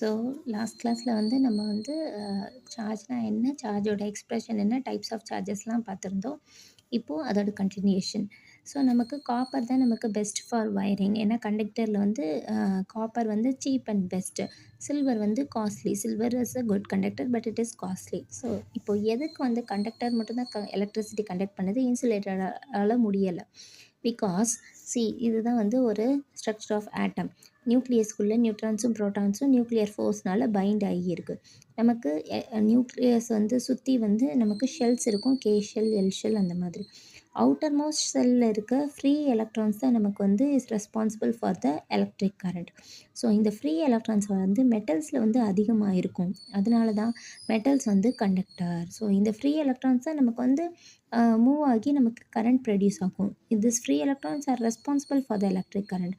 So last கிளாஸில் வந்து நம்ம வந்து சார்ஜ்னா என்ன, சார்ஜோட எக்ஸ்பிரஷன் என்ன, டைப்ஸ் ஆஃப் சார்ஜஸ்லாம் பார்த்துருந்தோம். இப்போது அதோட கன்டினியூஷன். ஸோ நமக்கு காப்பர் தான் நமக்கு பெஸ்ட் ஃபார் வயரிங். ஏன்னா கண்டக்டரில் வந்து காப்பர் வந்து சீப் அண்ட் பெஸ்ட்டு. சில்வர் வந்து costly. Silver is a good conductor but it is costly. So இப்போ எதுக்கு வந்து கண்டக்டர் மட்டும்தான் எலக்ட்ரிசிட்டி கண்டக்ட் பண்ணுது, இன்சுலேட்டரால் முடியலை. பிகாஸ் இதுதான் வந்து ஒரு ஸ்ட்ரக்சர் ஆஃப் ஆட்டம். நியூக்ளியஸ்குள்ளே நியூட்ரான்ஸும் புரோட்டான்ஸும் நியூக்ளியர் ஃபோர்ஸ்னால பைண்ட் ஆகியிருக்கு. நமக்கு நியூக்ளியஸ் வந்து சுற்றி வந்து நமக்கு ஷெல்ஸ் இருக்கும், கே ஷெல், எல் ஷெல் அந்த மாதிரி. அவுட்டர் மோஸ்ட் செல்லில் இருக்க ஃப்ரீ எலக்ட்ரான்ஸ் தான் நமக்கு வந்து is responsible for the electric current. So இந்த ஃப்ரீ எலக்ட்ரான்ஸ் வந்து மெட்டல்ஸில் வந்து அதிகமாக இருக்கும். அதனால தான் மெட்டல்ஸ் வந்து கண்டக்டர். ஸோ இந்த ஃப்ரீ எலக்ட்ரான்ஸ் தான் நமக்கு வந்து மூவ் ஆகி நமக்கு கரண்ட் ப்ரொடியூஸ் ஆகும். This free electrons are responsible for the electric current.